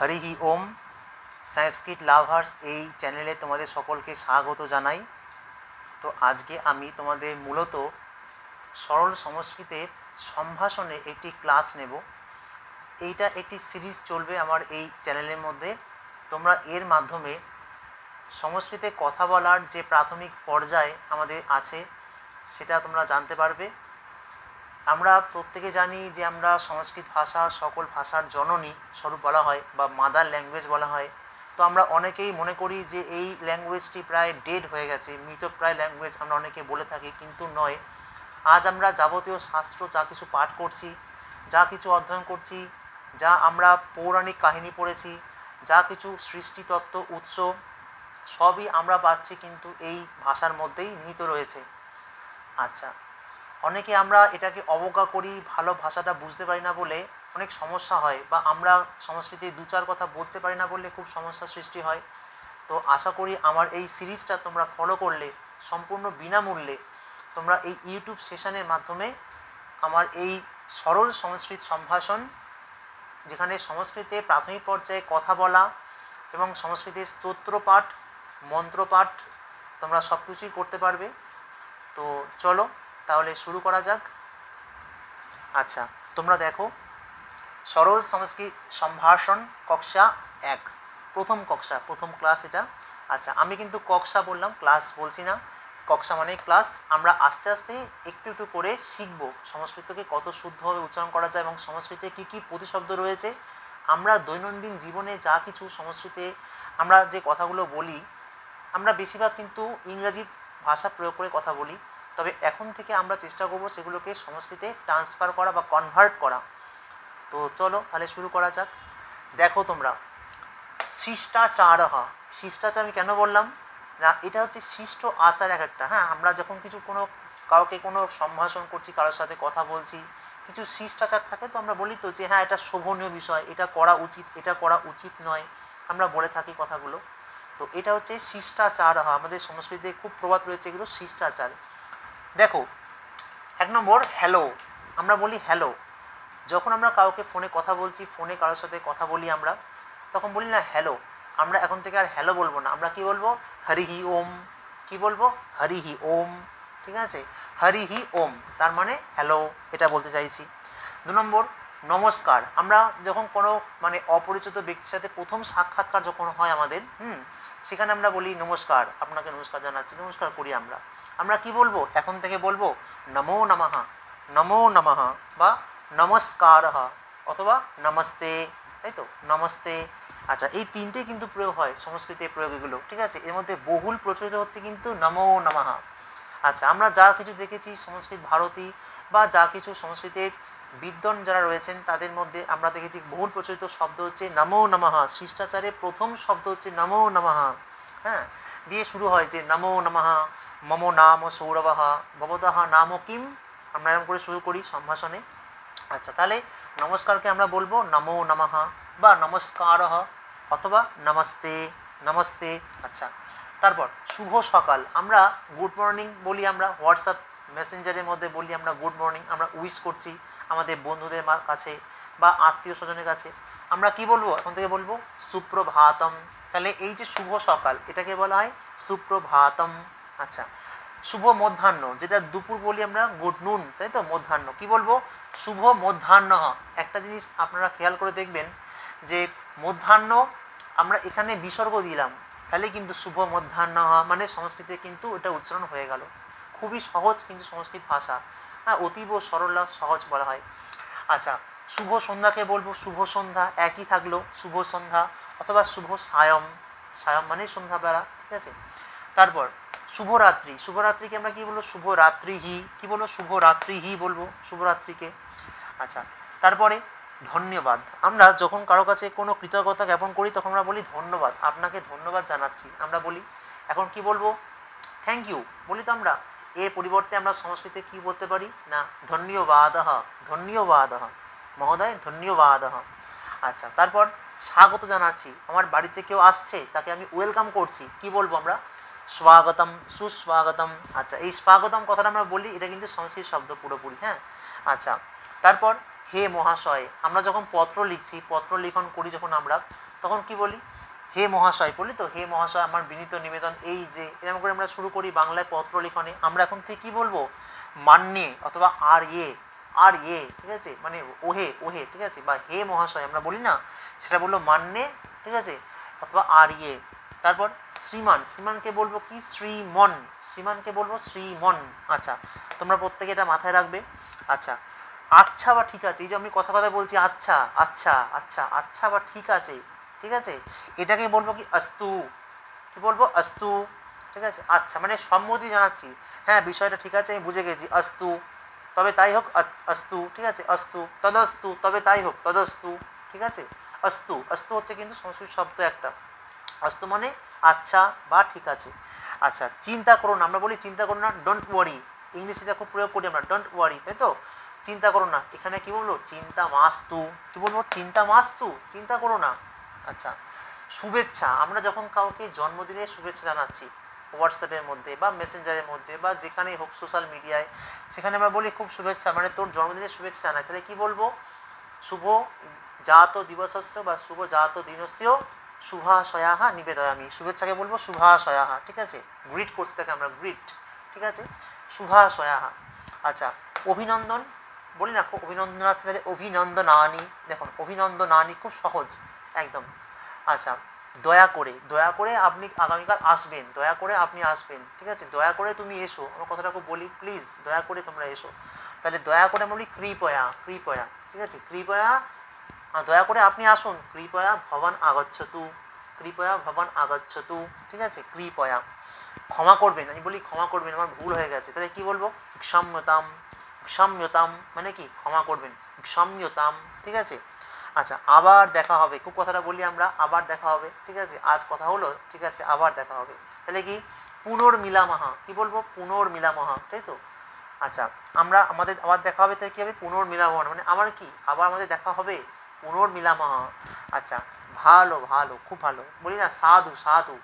হরিহি ওম। সংস্কৃত lovers এই চ্যানেলে তোমাদের সকলকে স্বাগত জানাই। তো আজকে আমি তোমাদের মূলত সরল সংস্কৃতের সম্ভাষণে একটি ক্লাস নেব। এইটা একটি সিরিজ চলবে আমার এই চ্যানেলের মধ্যে। তোমরা এর মাধ্যমে সংস্কৃতে কথা বলার যে প্রাথমিক পর্যায় আমাদের আছে সেটা তোমরা জানতে পারবে। আমরা প্রত্যেকে জানি যে আমরা সংস্কৃত ভাষা সকল ভাষার জননী স্বরূপ বলা হয় বা মাদার ল্যাঙ্গুয়েজ বলা হয়। তো আমরা অনেকেই মনে করি যে এই ল্যাঙ্গুয়েজটি প্রায় ডেড হয়ে গেছে, মৃতপ্রায় ল্যাঙ্গুয়েজ আমরা অনেকে বলে থাকি, কিন্তু নয়। আজ আমরা যাবতীয় শাস্ত্র যা কিছু পাঠ করছি, যা কিছু অধ্যয়ন করছি, যা আমরা পৌরাণিক কাহিনী পড়েছি, যা কিছু সৃষ্টিতত্ত্ব উৎস, সবই আমরা পাচ্ছি কিন্তু এই ভাষার মধ্যেই নিহিত রয়েছে। আচ্ছা, অনেকে আমরা এটাকে অবজ্ঞা করি, ভালো ভাষাটা বুঝতে পারি না বলে অনেক সমস্যা হয়, বা আমরা সংস্কৃতির দু চার কথা বলতে পারি না বললে খুব সমস্যার সৃষ্টি হয়। তো আশা করি আমার এই সিরিজটা তোমরা ফলো করলে সম্পূর্ণ বিনামূল্যে তোমরা এই ইউটিউব সেশনের মাধ্যমে আমার এই সরল সংস্কৃত সম্ভাষণ, যেখানে সংস্কৃতে প্রাথমিক পর্যায়ে কথা বলা এবং সংস্কৃতের স্তোত্রপাঠ, মন্ত্রপাঠ তোমরা সব কিছুই করতে পারবে। তো চলো তাহলে শুরু করা যাক। আচ্ছা, তোমরা দেখো, সরল সংস্কৃত সম্ভাষণ কক্ষা 1, প্রথম কক্ষা, প্রথম ক্লাস এটা। আচ্ছা, আমি কিন্তু কক্ষা বললাম, ক্লাস বলছি না। কক্ষা মানে ক্লাস। আমরা আস্তে আস্তে একটু একটু করে শিখব সংস্কৃতকে কত শুদ্ধভাবে উচ্চারণ করা যায় এবং সংস্কৃতে কী কী প্রতিশব্দ রয়েছে। আমরা দৈনন্দিন জীবনে যা কিছু সংস্কৃতে আমরা যে কথাগুলো বলি, আমরা বেশিরভাগ কিন্তু ইংরাজি ভাষা প্রয়োগ করে কথা বলি। তবে এখন থেকে আমরা চেষ্টা করব সেগুলোকে সংস্কৃতে ট্রান্সফার করা বা কনভার্ট করা। তো চলো তাহলে শুরু করা যাক। দেখো তোমরা, শিষ্টাচার। শিষ্টাচার আমি কেন বললাম না, এটা হচ্ছে শিষ্ট আচার এক একটা। হ্যাঁ, আমরা যখন কিছু কাউকে কোনো সম্ভাষণ করছি, কারোর সাথে কথা বলছি, কিছু শিষ্টাচার থাকে। তো আমরা বলি তো যে হ্যাঁ, এটা শোভনীয় বিষয়, এটা করা উচিত, এটা করা উচিত নয়, আমরা বলে থাকি কথাগুলো। তো এটা হচ্ছে শিষ্টাচার। আমাদের সংস্কৃতিতে খুব প্রবাদ রয়েছে এগুলো শিষ্টাচার। দেখো, 1 নম্বর হ্যালো। আমরা বলি হ্যালো যখন আমরা কাউকে ফোনে কথা বলছি, ফোনে কারোর সাথে কথা বলি, আমরা তখন বলি না হ্যালো। আমরা এখন থেকে আর হ্যালো বলবো না, আমরা কি বলবো? হরিহি ওম। কি বলবো? হরিহি ওম। ঠিক আছে, হরিহি ওম তার মানে হ্যালো, এটা বলতে চাইছি। 2 নম্বর নমস্কার। আমরা যখন কোনো অপরিচিত ব্যক্তির সাথে প্রথম সাক্ষাৎকার যখন হয় আমাদের, সেখানে আমরা বলি নমস্কার, আপনাকে নমস্কার জানাচ্ছি, নমস্কার করি আমরা। আমরা কি বলবো? এখন থেকে বলবো নমো নমঃ, নমো নমঃ বা নমস্কার অথবা নমস্তে, তাই তো, নমস্তে। আচ্ছা, এই তিনটে কিন্তু প্রয়োগ হয় সংস্কৃতের প্রয়োগ এগুলো, ঠিক আছে। এর মধ্যে বহুল প্রচলিত হচ্ছে কিন্তু নমো নমঃ। আচ্ছা, আমরা যা কিছু দেখেছি সংস্কৃত ভারতী বা যা কিছু সংস্কৃতের বিদ্বান যারা রয়েছেন তাদের মধ্যে আমরা দেখেছি বহুল প্রচলিত শব্দ হচ্ছে নমো নমঃ। শিষ্টাচারের প্রথম শব্দ হচ্ছে নমো নমঃ। হ্যাঁ, দিয়ে শুরু হয় যে নমো নমঃ মম নাম সৌরভঃ ভবতঃ নাম কিম। আমরা এরকম করে শুরু করি সম্ভাষণে। আচ্ছা, তাহলে নমস্কারকে আমরা বলবো নমো নমঃ বা নমস্কার অথবা নমস্তে, নমস্তে। আচ্ছা, তারপর শুভ সকাল। আমরা গুড মর্নিং বলি, আমরা হোয়াটসঅ্যাপ মেসেঞ্জারের মধ্যে বলি আমরা গুড মর্নিং, আমরা উইশ করছি আমাদের বন্ধুদের কাছে বা আত্মীয় স্বজনের কাছে। আমরা কি বলবো? এখন থেকে বলবো সুপ্রভাতম। তাহলে এই যে শুভ সকাল, এটাকে বলা হয় সুপ্রভাতম। আচ্ছা, শুভ মধ্যাহ্ন, যেটা দুপুর বলি আমরা গুড নুন, তাই তো, মধ্যাহ্ন কি বলবো? শুভ মধ্যাহ্ন। একটা জিনিস আপনারা খেয়াল করে দেখবেন যে মধ্যাহ্ন আমরা এখানে বিসর্গ দিলাম, তাহলে কিন্তু শুভ মধ্যাহ্ন মানে সংস্কৃতে কিন্তু এটা উচ্চারণ হয়ে গেল। খুবই সহজ কিন্তু সংস্কৃত ভাষা, হ্যাঁ, অতীব সরল সহজ বলা হয়। আচ্ছা, শুভ সন্ধ্যাকে বলবো শুভ সন্ধ্যা, একই থাকলো শুভ সন্ধ্যা অথবা শুভ সায়ম। সায়ম মানে সন্ধ্যাবেলা, ঠিক আছে। তারপর শুভরাত্রি। শুভরাত্রিকে আমরা কি বলবো? শুভরাত্রিহি। কি বলবো? শুভরাত্রিহি বলবো শুভরাত্রিকে। আচ্ছা, তারপরে ধন্যবাদ। আমরা যখন কারো কাছে কোনো কৃতজ্ঞতা জ্ঞাপন করি তখন আমরা বলি ধন্যবাদ, আপনাকে ধন্যবাদ জানাচ্ছি, আমরা বলি। এখন কি বলবো? থ্যাংক ইউ বলি তো আমরা। এর পরিবর্তে আমরা সংস্কৃতে কি বলতে পারি না ধন্যবাদঃ, ধন্যবাদঃ মহোদয়, ধন্যবাদঃ। আচ্ছা, তারপর স্বাগত জানাচ্ছি। আমার বাড়িতে কেউ আসছে, তাকে আমি ওয়েলকাম করছি, কি বলবো আমরা? স্বাগতম, সুস্বাগতম। আচ্ছা, এই স্বাগতম কথাটা আমরা বলি, এটা কিন্তু সংস্কৃত শব্দ পুরোপুরি। হ্যাঁ, আচ্ছা, তারপর হে মহাশয়। আমরা যখন পত্র লিখছি, পত্র লিখন করি যখন আমরা, তখন কি বলি, হে মহাশয় বলি তো, হে মহাশয় আমার বিনীত নিবেদন এই যে, এরকম করে আমরা শুরু করি বাংলায় পত্র লিখনে। আমরা এখন থেকে কি বলবো, মান্যে অথবা আর ইয়ে, ঠিক আছে, মানে ওহে ওহে, ঠিক আছে, বা হে মহাশয় আমরা বলি না, সেটা বললো মান্যে, ঠিক আছে, অথবা আর ইয়ে। তারপর শ্রীমান, শ্রীমানকে বলবো কি শ্রীমন, শ্রীমানকে বলবো শ্রীমন। আচ্ছা, তোমরা প্রত্যেকে এটা মাথায় রাখবে। আচ্ছা, আচ্ছা বা ঠিক আছে, এই যে আমি কথা কথা বলছি আচ্ছা আচ্ছা আচ্ছা আচ্ছা বা ঠিক আছে, ঠিক আছে, এটাকে বলবো কি অস্তু, কি বলবো অস্তু, ঠিক আছে। আচ্ছা মানে সম্মতি জানাচ্ছি, হ্যাঁ বিষয়টা ঠিক আছে আমি বুঝে গেছি, অস্তু তবে তাই হোক, অস্তু, ঠিক আছে, অস্তু তদস্তু তবে তাই হোক, তদস্তু, ঠিক আছে। অস্তু, অস্তু হচ্ছে কিন্তু সংস্কৃত শব্দ একটা, অস্তু মানে আচ্ছা বা ঠিক আছে। আচ্ছা, চিন্তা করো না, আমরা বলি চিন্তা করো না, ডোন্ট ওয়ারি, ইংলিশে খুব প্রয়োগ করি আমরা, ডোন্ট ওয়ারি, তাই তো, চিন্তা করো না, এখানে কি বলবো চিন্তা মাস্তু, কি বলবো চিন্তা মাস্তু, চিন্তা করো না। আচ্ছা, শুভেচ্ছা, আমরা যখন কাউকে জন্মদিনের শুভেচ্ছা জানাচ্ছি হোয়াটসঅ্যাপের মধ্যে বা মেসেঞ্জারের মধ্যে বা যেখানেই হোক সোশ্যাল মিডিয়ায়, সেখানে আমরা বলি খুব শুভেচ্ছা, মানে তোর জন্মদিনের শুভেচ্ছা জানাই, তাহলে কি বলবো শুভ জাত দিবসস্য বা শুভ জাত দিনস্য শুভাশয়াহা নিবেদয়ামি, শুভেচ্ছাকে বলবো শুভাশয়াহা, ঠিক আছে, গ্রিট করছি তাকে আমরা, গ্রিট, ঠিক আছে, শুভাশয়াহা। আচ্ছা, অভিনন্দন বলি না, খুব অভিনন্দন আছে, তাহলে অভিনন্দনানি, দেখুন অভিনন্দনানি খুব সহজ একদম। আচ্ছা, দয়া করে, দয়া করে আপনি আগামীকাল আসবেন, দয়া করে আপনি আসবেন, ঠিক আছে, দয়া করে তুমি এসো, আমার কথাটা খুব বলি প্লিজ দয়া করে তোমরা এসো, তাহলে দয়া করে বলি কৃপয়া, কৃপয়া, ঠিক আছে, কৃপয়া দয়া করে আপনি আসুন, কৃপয়া ভবান আগচ্ছতু, কৃপয়া ভবান আগচ্ছতু, ঠিক আছে, কৃপয়া। ক্ষমা করবেন, আমি বলি ক্ষমা করবেন আমার ভুল হয়ে গেছে, তাহলে কি বলবো ক্ষম্যতাম, ক্ষম্যতাম মানে কি ক্ষমা করবেন, ক্ষম্যতাম, ঠিক আছে। আচ্ছা, আবার দেখা হবে, খুব কথাটা বলি আমরা, আবার দেখা হবে, ঠিক আছে, আজ কথা হলো, ঠিক আছে, আবার দেখা হবে, তাহলে কি পুনর্মিলামহা, কি বলবো পুনর্মিলামহা, তাই তো। আচ্ছা, আমরা আমাদের আবার দেখা হবে, তাহলে কী হবে পুনর্মিলামহা, মানে আমার কি আবার আমাদের দেখা হবে, পুনর্মিলামহা। আচ্ছা, ভালো ভালো খুব ভালো, বলি না সাধু সাধু,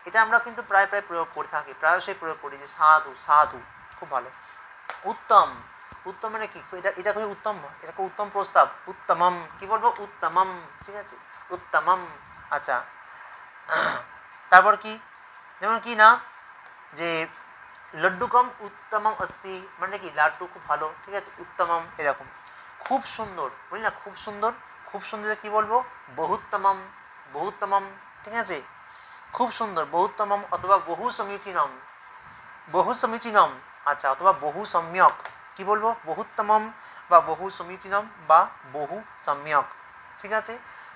এটা আমরা কিন্তু প্রায় প্রায় প্রয়োগ করে থাকি, প্রায়শই প্রয়োগ করি যে সাধু সাধু, খুব ভালো। উত্তম, উত্তম মানে কি, এটা এটা খুবই উত্তম, এটা খুব উত্তম প্রস্তাব, উত্তমম, কি বলবো উত্তমম, ঠিক আছে, উত্তমম। আচ্ছা, তারপর কি, যেমন কি না যে লড্ডুকম উত্তমম অস্তি, মানে কি লাড্ডু খুব ভালো, ঠিক আছে, উত্তমম এরকম। খুব সুন্দর বলি না খুব সুন্দর, খুব সুন্দর কি বলবো বহুত্তমম, বহুত্তমম, ঠিক আছে, খুব সুন্দর বহুত্তমম অথবা বহু সমীচীনম, বহু সমীচীনম। আচ্ছা, অথবা বহু সম্যক, কি বলবো বহুত্তমম বা বহু সমীচীনম বা বহু সম্যক, ঠিক আছে।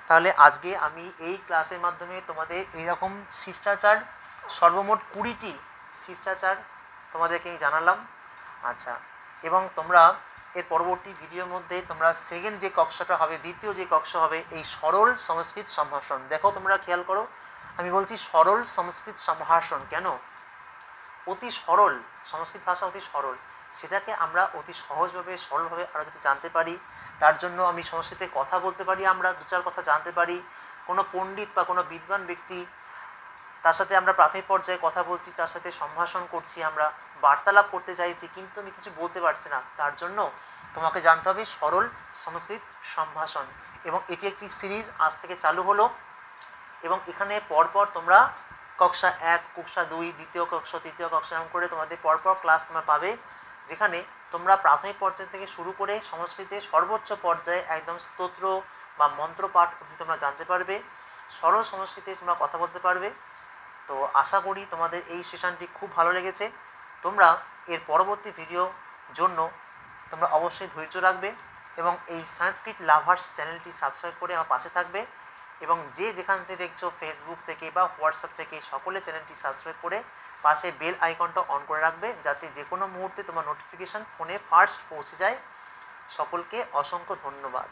তাহলে আজকে আমি এই ক্লাসের মাধ্যমে তোমাদের এইরকম শিষ্টাচার, সর্বমোট 20টি শিষ্টাচার তোমাদেরকে আমি জানালাম। আচ্ছা, এবং তোমরা এর পরবর্তী ভিডিওর মধ্যে তোমরা সেকেন্ড যে কক্ষটা হবে, দ্বিতীয় যে কক্ষ হবে এই সরল সংস্কৃত সম্ভাষণ, দেখো তোমরা খেয়াল করো, আমি বলছি সরল সংস্কৃত সম্ভাষণ, কেন অতি সরল, সংস্কৃত ভাষা অতি সরল, সেটাকে আমরা অতি সহজভাবে সরলভাবে আরও যাতে জানতে পারি, তার জন্য আমি সংস্কৃতে কথা বলতে পারি, আমরা দু চার কথা জানতে পারি, কোনো পণ্ডিত বা কোনো বিদ্বান ব্যক্তি তার সাথে আমরা প্রাথমিক পর্যায়ে কথা বলছি, তার সাথে সম্ভাষণ করছি, আমরা বার্তালাপ করতে চাইছি, কিন্তু আমি কিছু বলতে পারছি না, তার জন্য তোমাকে জানতে হবে সরল সংস্কৃত সম্ভাষণ। এবং এটি একটি সিরিজ আজ থেকে চালু হলো, এবং এখানে পরপর তোমরা কক্ষা 1, কক্ষা 2, দ্বিতীয় কক্ষ, তৃতীয় কক্ষ এরকম করে তোমাদের পরপর ক্লাস তোমরা পাবে, যেখানে তোমরা প্রাথমিক পর্যায় থেকে শুরু করে সংস্কৃতে সর্বোচ্চ পর্যায়ে একদম স্তোত্র বা মন্ত্রপাঠ অবধি তোমরা জানতে পারবে, সরল সংস্কৃতে তোমরা কথা বলতে পারবে। তো আশা করি তোমাদের এই সেশনটি খুব ভালো লেগেছে, তোমরা এর পরবর্তী ভিডিও জন্য তোমরা অবশ্যই ধৈর্য রাখবে এবং এই সংস্কৃত লাভার্স চ্যানেলটি সাবস্ক্রাইব করে আমার পাশে থাকবে, এবং যে যেখান থেকে দেখছো ফেসবুক থেকে বা হোয়াটসঅ্যাপ থেকে সকলে চ্যানেলটি সাবস্ক্রাইব করে পাশে বেল আইকনটা অন করে রাখবে, যাতে যে কোনো মুহূর্তে তোমার নোটিফিকেশান ফোনে ফার্স্ট পৌঁছে যায়। সকলকে অসংখ্য ধন্যবাদ।